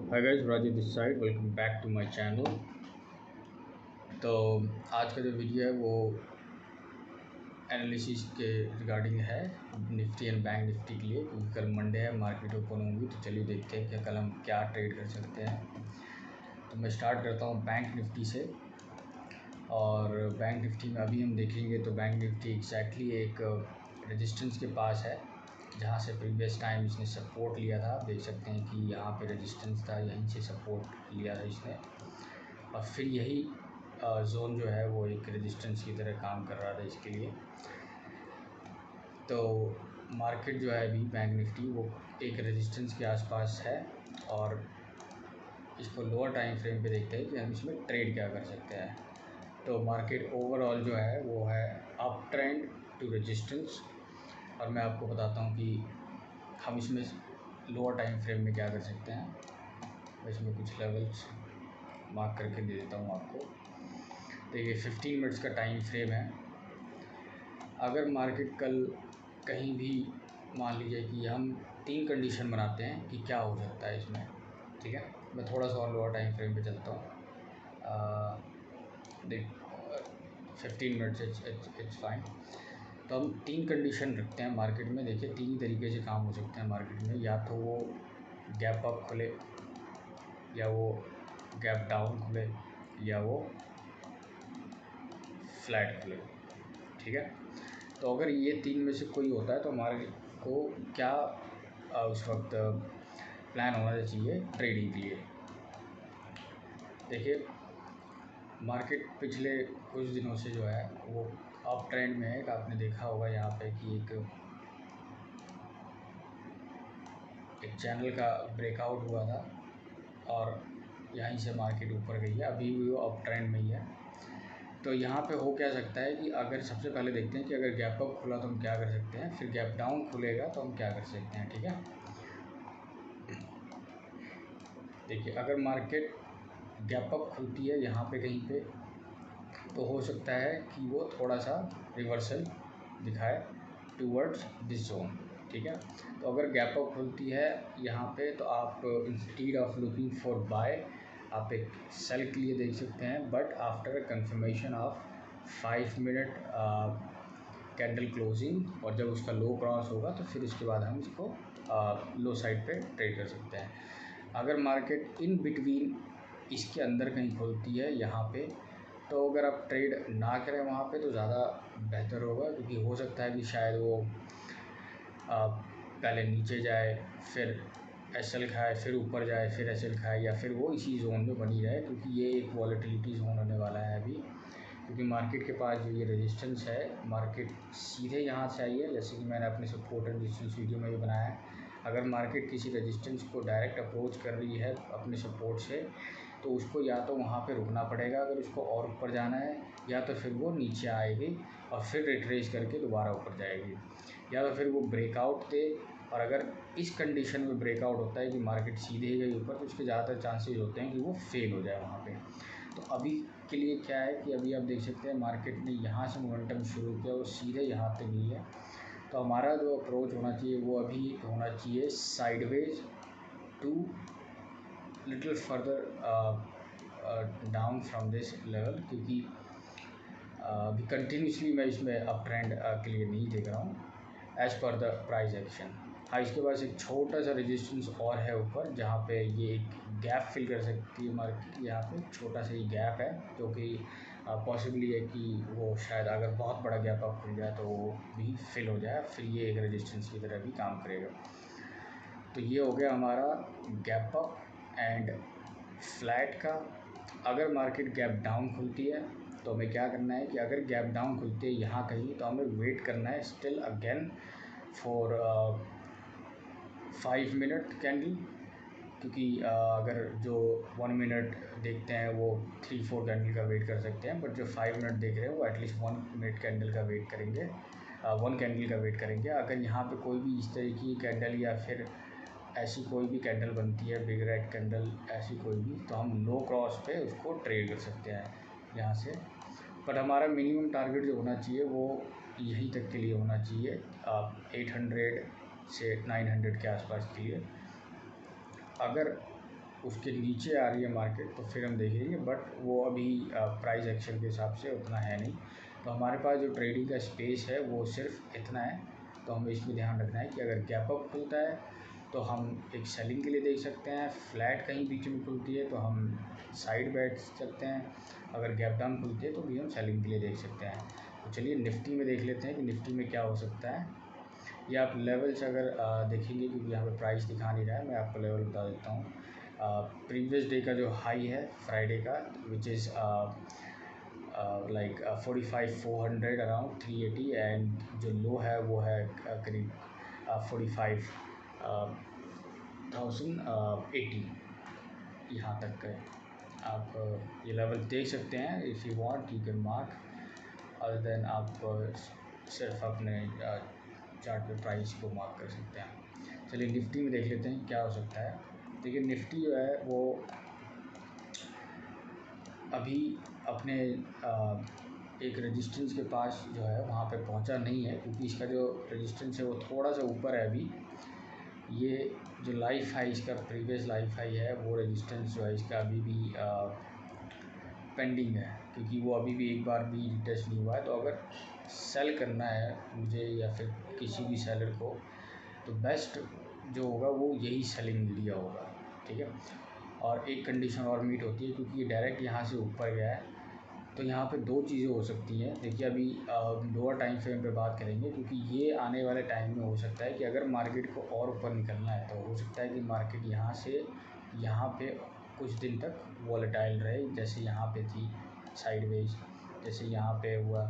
Hi guys, Raju this side. Welcome back to my channel. तो आज का जो वीडियो है वो एनालिसिस के रिगार्डिंग है निफ्टी एंड बैंक निफ्टी के लिए, क्योंकि कल मंडे है, मार्केट ओपन होंगी। तो चलिए देखते हैं कि कल हम क्या ट्रेड कर सकते हैं। तो मैं स्टार्ट करता हूँ बैंक निफ्टी से। और बैंक निफ्टी में अभी हम देखेंगे तो बैंक निफ्टी एग्जैक्टली एक रेजिस्टेंस के पास है, जहाँ से प्रीवियस टाइम इसने सपोर्ट लिया था। आप देख सकते हैं कि यहाँ पे रेजिस्टेंस था, यहीं से सपोर्ट लिया था इसने, और फिर यही जोन जो है वो एक रेजिस्टेंस की तरह काम कर रहा था इसके लिए। तो मार्केट जो है अभी बैंक निफ्टी वो एक रेजिस्टेंस के आसपास है, और इसको लोअर टाइम फ्रेम पे देखते हैं कि हम इसमें ट्रेड क्या कर सकते हैं। तो मार्केट ओवरऑल जो है वो है अप ट्रेंड टू रेजिस्टेंस, और मैं आपको बताता हूँ कि हम इसमें लोअर टाइम फ्रेम में क्या कर सकते हैं। मैं इसमें कुछ लेवल्स मार्क करके दे देता हूँ आपको। देखिए 15 मिनट्स का टाइम फ्रेम है। अगर मार्केट कल कहीं भी मान लीजिए कि हम 3 कंडीशन बनाते हैं कि क्या हो सकता है इसमें, ठीक है। मैं थोड़ा सा और लोअर टाइम फ्रेम पे चलता हूँ। देख 15 मिनट्स इट्स फाइन। तो हम 3 कंडीशन रखते हैं मार्केट में। देखिए 3 ही तरीके से काम हो सकते हैं मार्केट में, या तो वो गैप अप खुले, या वो गैप डाउन खुले, या वो फ्लैट खुले, ठीक है। तो अगर ये 3 में से कोई होता है तो हमारे को क्या उस वक्त प्लान होना चाहिए ट्रेडिंग के लिए। देखिए मार्केट पिछले कुछ दिनों से जो है वो अप ट्रेंड में है। आपने देखा होगा यहाँ पे कि एक चैनल का ब्रेकआउट हुआ था, और यहीं से मार्केट ऊपर गई है। अभी भी वो अप ट्रेंड में ही है। तो यहाँ पे हो क्या सकता है कि अगर सबसे पहले देखते हैं कि अगर गैप अप खुला तो हम क्या कर सकते हैं, फिर गैप डाउन खुलेगा तो हम क्या कर सकते हैं, ठीक है। देखिए अगर मार्केट गैप अप खुलती है यहाँ पे कहीं पे, तो हो सकता है कि वो थोड़ा सा रिवर्सल दिखाए टूवर्ड्स दिस जोन, ठीक है। तो अगर गैप अप खुलती है यहाँ पे तो आप instead of looking for buy आप एक सेल के लिए देख सकते हैं, but after confirmation of 5 minute candle closing, और जब उसका लो क्रॉस होगा तो फिर इसके बाद हम इसको लो साइड पे ट्रेड कर सकते हैं। अगर मार्केट इन बिटवीन इसके अंदर कहीं खुलती है यहाँ पे, तो अगर आप ट्रेड ना करें वहाँ पे तो ज़्यादा बेहतर होगा, क्योंकि हो सकता है कि शायद वो पहले नीचे जाए, फिर एसएल खाए, फिर ऊपर जाए, फिर एसएल खाए, या फिर वो इसी जोन में बनी रहे, क्योंकि ये एक वॉलेटिलिटी जोन होने वाला है अभी। क्योंकि मार्केट के पास जो ये रेजिस्टेंस है, मार्केट सीधे यहाँ से आई है, जैसे कि मैंने अपने सपोर्ट एंड रेजिस्टेंस वीडियो में भी बनाया है। अगर मार्केट किसी रेजिस्टेंस को डायरेक्ट अप्रोच कर रही है अपने सपोर्ट से, तो उसको या तो वहाँ पे रुकना पड़ेगा अगर उसको और ऊपर जाना है, या तो फिर वो नीचे आएगी और फिर रिट्रेस करके दोबारा ऊपर जाएगी, या तो फिर वो ब्रेकआउट दे। और अगर इस कंडीशन में ब्रेकआउट होता है कि मार्केट सीधे ही गई ऊपर, तो उसके ज़्यादातर चांसेस होते हैं कि वो फेल हो जाए वहाँ पे। तो अभी के लिए क्या है कि अभी आप देख सकते हैं मार्केट ने यहाँ से मोमेंटम शुरू किया और सीधे यहाँ तक गई है। तो हमारा जो अप्रोच होना चाहिए वो अभी होना चाहिए sideways to little further down from this level, क्योंकि अभी कंटिन्यूसली मैं इसमें अप ट्रेंड के लिए नहीं देख रहा हूँ as per the price action. हाँ, इसके पास एक छोटा सा रेजिस्टेंस और है ऊपर, जहाँ पे ये एक गैप फिल कर सकती है मार्केट। यहाँ पे छोटा सा ही गैप है, जो कि पॉसिबली है कि वो शायद अगर बहुत बड़ा गैप अप खुल जाए तो वो भी फिल हो जाए, फिर ये एक रेजिस्टेंस की तरह भी काम करेगा। तो ये हो गया हमारा गैप अप एंड फ्लैट का। अगर मार्केट गैप डाउन खुलती है तो हमें क्या करना है कि अगर गैप डाउन खुलती है यहाँ कहीं, तो हमें वेट करना है still again for 5 minute candle, क्योंकि अगर जो 1 मिनट देखते हैं वो 3-4 कैंडल का वेट कर सकते हैं, बट जो 5 मिनट देख रहे हैं वो एटलीस्ट 1 मिनट कैंडल का वेट करेंगे, 1 कैंडल का वेट करेंगे। अगर यहाँ पे कोई भी इस तरह की कैंडल या फिर ऐसी कोई भी कैंडल बनती है, बिग रेड कैंडल ऐसी कोई भी, तो हम लो क्रॉस पे उसको ट्रेड कर सकते हैं यहाँ से। बट हमारा मिनिमम टारगेट जो होना चाहिए वो यहीं तक के लिए होना चाहिए, 800 से 900 के आसपास के लिए। अगर उसके नीचे आ रही है मार्केट तो फिर हम देखेंगे, बट वो अभी प्राइस एक्शन के हिसाब से उतना है नहीं। तो हमारे पास जो ट्रेडिंग का स्पेस है वो सिर्फ इतना है। तो हमें इसमें ध्यान रखना है कि अगर गैप अप खुलता है तो हम एक सेलिंग के लिए देख सकते हैं, फ्लैट कहीं बीच में खुलती है तो हम साइड बैठ सकते हैं, अगर गैप डाउन खुलती है तो भी हम सेलिंग के लिए देख सकते हैं। तो चलिए निफ्टी में देख लेते हैं कि निफ्टी में क्या हो सकता है। ये आप लेवल्स अगर देखेंगे, क्योंकि यहाँ पे प्राइस दिखा नहीं रहा है, मैं आपको लेवल बता देता हूँ। प्रीवियस डे का जो हाई है फ्राइडे का, which is like 45,400 around 380, and जो लो है वो है करीब 45,080 यहाँ तक का। आप ये लेवल देख सकते हैं। If you want you can mark, other than आप सिर्फ अपने चार्ट पे प्राइस को मार्क कर सकते हैं। चलिए निफ्टी में देख लेते हैं क्या हो सकता है। देखिए निफ्टी जो है वो अभी अपने एक रेजिस्टेंस के पास जो है वहाँ पे पहुँचा नहीं है, क्योंकि इसका जो रेजिस्टेंस है वो थोड़ा सा ऊपर है अभी। ये जो लाइफ हाई, इसका प्रीवियस लाइफ हाई है, वो रेजिस्टेंस जो है इसका अभी भी पेंडिंग है, क्योंकि वो अभी भी एक बार भी रिटेस्ट नहीं हुआ है। तो अगर सेल करना है मुझे या फिर किसी भी सेलर को, तो बेस्ट जो होगा वो यही सेलिंग एरिया होगा, ठीक है। और एक कंडीशन और मीट होती है, क्योंकि ये डायरेक्ट यहाँ से ऊपर गया है, तो यहाँ पे दो चीज़ें हो सकती हैं। देखिए अभी लोअर टाइम फ्रेम पे बात करेंगे, क्योंकि ये आने वाले टाइम में हो सकता है कि अगर मार्केट को और ऊपर निकलना है तो हो सकता है कि मार्केट यहाँ से यहाँ पे कुछ दिन तक वॉलेटाइल रहे, जैसे यहाँ पे थी साइडवेज, जैसे यहाँ पे हुआ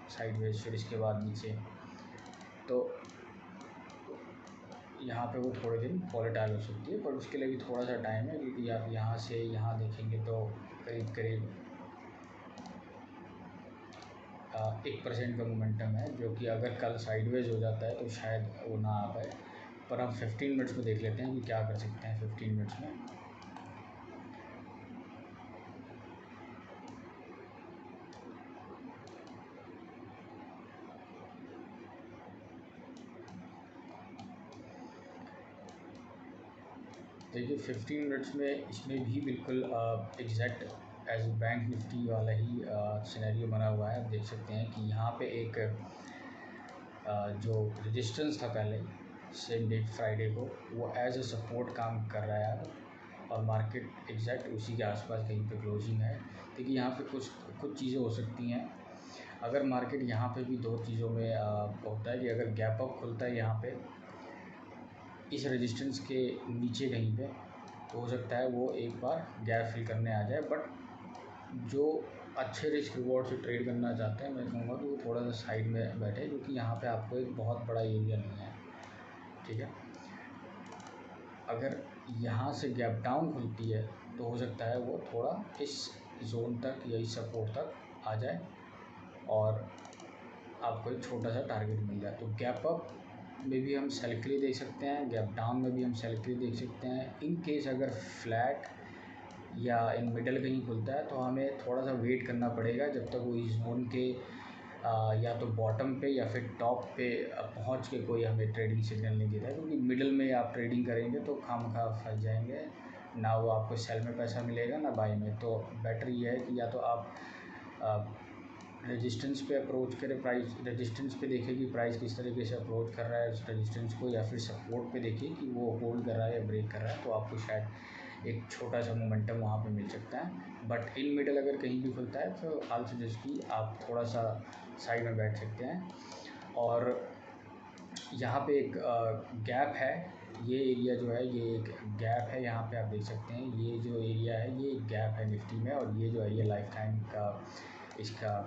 साइडवेज, फिर इसके बाद नीचे, तो यहाँ पे वो थोड़े दिन वॉलेटाइल हो सकती है, पर उसके लिए भी थोड़ा सा टाइम है, क्योंकि आप यहाँ से यहाँ देखेंगे तो करीब करीब 1% का मोमेंटम है, जो कि अगर कल साइडवेज हो जाता है तो शायद वो ना आ पाए। पर हम 15 मिनट्स में देख लेते हैं कि क्या कर सकते हैं 15 मिनट्स में। देखिए 15 मिनट्स में इसमें भी बिल्कुल एग्जैक्ट एज बैंक निफ्टी वाला ही सिनेरियो बना हुआ है। आप देख सकते हैं कि यहाँ पे एक जो रेजिस्टेंस था पहले सेम डेट फ्राइडे को, वो एज अ सपोर्ट काम कर रहा है अब, और मार्केट एग्जैक्ट उसी के आसपास कहीं पे क्लोजिंग है। देखिए यहाँ पे कुछ चीज़ें हो सकती हैं। अगर मार्केट यहाँ पे भी दो चीज़ों में होता है कि अगर गैप अप खुलता है यहाँ पे इस रेजिस्टेंस के नीचे कहीं पे, तो हो सकता है वो एक बार गैप फिल करने आ जाए। बट जो अच्छे रिस्क रिवॉर्ड से ट्रेड करना चाहते हैं, मैं कहूँगा कि वो थोड़ा सा साइड में बैठे, क्योंकि यहाँ पे आपको एक बहुत बड़ा एरिया नहीं है, ठीक है। अगर यहाँ से गैप डाउन खुलती है तो हो सकता है वो थोड़ा इस जोन तक या इस सपोर्ट तक आ जाए और आपको एक छोटा सा टारगेट मिल जाए। तो गैप अप में भी हम सेल के लिए देख सकते हैं, गैप डाउन में भी हम सेल के लिए देख सकते हैं। इन केस अगर फ्लैट या इन मिडल कहीं खुलता है तो हमें थोड़ा सा वेट करना पड़ेगा जब तक वो इस जोन के या तो बॉटम पे या फिर टॉप पे पहुंच के कोई हमें ट्रेडिंग सिग्नल नहीं देता है, क्योंकि मिडल में आप ट्रेडिंग करेंगे तो खामखा फंस जाएंगे, ना वो आपको सेल में पैसा मिलेगा ना बाई में। तो बेटर ये है कि या तो आप रेजिस्टेंस पे अप्रोच करें, प्राइस रेजिस्टेंस पे देखें कि प्राइस किस तरीके से अप्रोच कर रहा है उस रेजिस्टेंस को, या फिर सपोर्ट पे देखिए कि वो होल्ड कर रहा है या ब्रेक कर रहा है, तो आपको शायद एक छोटा सा मोमेंटम वहाँ पे मिल सकता है। बट इन मिडल अगर कहीं भी खुलता है तो आई सजेस्ट कि आप थोड़ा सा साइड में बैठ सकते हैं। और यहाँ पे एक गैप है, ये एरिया जो है ये एक गैप है, यहाँ पे आप देख सकते हैं ये जो एरिया है ये एक गैप है निफ्टी में, और ये जो है ये लाइफ टाइम का इसका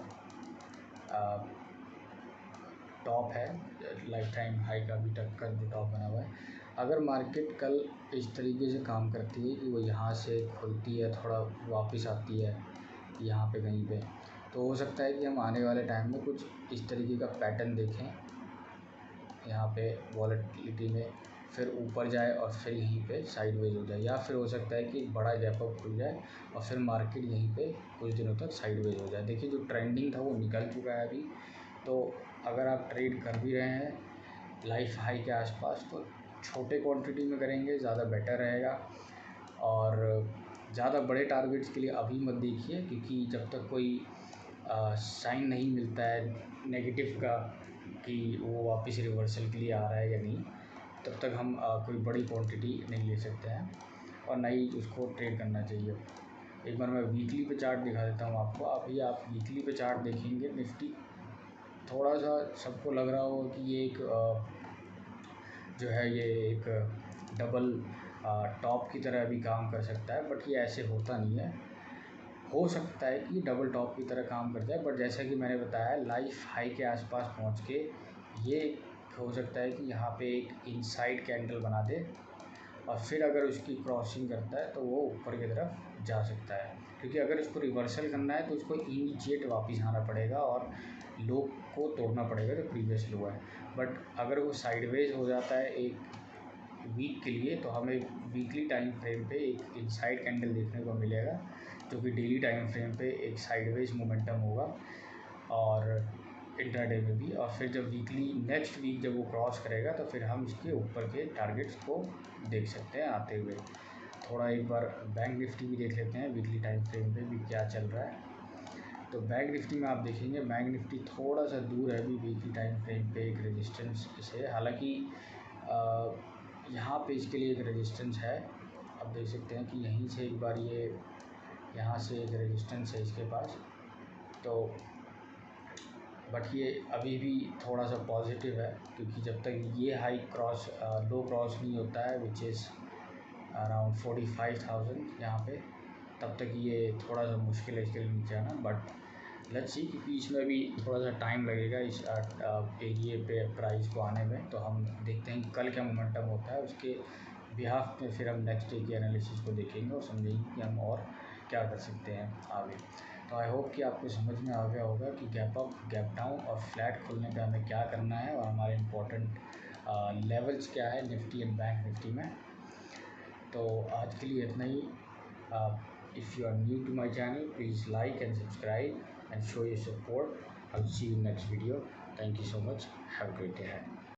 टॉप है, लाइफ टाइम हाई का भी टक्कर जो टॉप बना हुआ है। अगर मार्केट कल इस तरीके से काम करती है कि वो यहाँ से खुलती है थोड़ा वापस आती है यहाँ पे कहीं पे, तो हो सकता है कि हम आने वाले टाइम में कुछ इस तरीके का पैटर्न देखें, यहाँ पे वॉलेटिलिटी में फिर ऊपर जाए और फिर यहीं पे साइडवेज हो जाए, या फिर हो सकता है कि एक बड़ा गैप अप खुल जाए और फिर मार्केट यहीं पे कुछ दिनों तक साइडवेज हो जाए। देखिए जो ट्रेंडिंग था वो निकल चुका है अभी, तो अगर आप ट्रेड कर भी रहे हैं लाइफ हाई के आसपास तो छोटे क्वांटिटी में करेंगे ज़्यादा बेटर रहेगा। और ज़्यादा बड़े टारगेट्स के लिए अभी मत देखिए, क्योंकि जब तक कोई साइन नहीं मिलता है नेगेटिव का कि वो वापस रिवर्सल के लिए आ रहा है या नहीं, तब तक हम कोई बड़ी क्वांटिटी नहीं ले सकते हैं और ना ही उसको ट्रेड करना चाहिए। एक बार मैं वीकली पे चार्ट दिखा देता हूँ आपको। अभी आप वीकली पे चार्ट देखेंगे, निफ्टी थोड़ा सा सबको लग रहा होगा कि ये एक जो है ये एक डबल टॉप की तरह भी काम कर सकता है, बट ये ऐसे होता नहीं है। हो सकता है कि डबल टॉप की तरह काम कर जाए, बट जैसा कि मैंने बताया लाइफ हाई के आसपास पहुंच के ये हो सकता है कि यहाँ पे एक इनसाइड कैंडल बना दे और फिर अगर उसकी क्रॉसिंग करता है तो वो ऊपर की तरफ जा सकता है, क्योंकि अगर इसको रिवर्सल करना है तो उसको इमीडिएट वापस आना पड़ेगा और लो को तोड़ना पड़ेगा जो प्रीवियस लो है। बट अगर वो साइडवेज हो जाता है एक वीक के लिए तो हमें वीकली टाइम फ्रेम पे एक इनसाइड कैंडल देखने को मिलेगा, जो कि डेली टाइम फ्रेम पे एक साइडवेज मोमेंटम होगा और इंट्राडे में भी। और फिर जब वीकली नेक्स्ट वीक जब वो क्रॉस करेगा तो फिर हम इसके ऊपर के टारगेट्स को देख सकते हैं आते हुए। थोड़ा एक बार बैंक निफ्टी भी देख लेते हैं वीकली टाइम फ्रेम पे भी क्या चल रहा है। तो बैंक निफ्टी में आप देखेंगे बैंक निफ्टी थोड़ा सा दूर है अभी वीकली टाइम फ्रेम पे एक रेजिस्टेंस से। हालांकि यहाँ पे इसके लिए एक रेजिस्टेंस है, आप देख सकते हैं कि यहीं से एक बार ये यहाँ से एक रेजिस्टेंस है इसके पास। तो बट ये अभी भी थोड़ा सा पॉजिटिव है, क्योंकि जब तक ये हाई क्रॉस लो क्रॉस नहीं होता है विच इज़ अराउंड 45,000 यहाँ पे, तब तक ये थोड़ा सा मुश्किल है इसके लिए नीचे आना। बट लेट्स सी, क्योंकि इसमें भी थोड़ा सा टाइम लगेगा इस एरिए पे प्राइस को आने में। तो हम देखते हैं कि कल क्या मोमेंटम होता है, उसके बिहाफ में फिर हम नेक्स्ट डे के एनालिसिस को देखेंगे और समझेंगे कि हम और क्या कर सकते हैं आगे। तो आई होप कि आपको समझ में आ गया होगा कि गैप अप, गैप डाउन और फ्लैट खोलने पे हमें क्या करना है और हमारे इम्पोर्टेंट लेवल्स क्या है निफ्टी एंड बैंक निफ्टी में। तो आज के लिए इतना ही। If you are new to my channel, please like and subscribe and show your support. I'll see you in next video. Thank you so much. Have a great day ahead.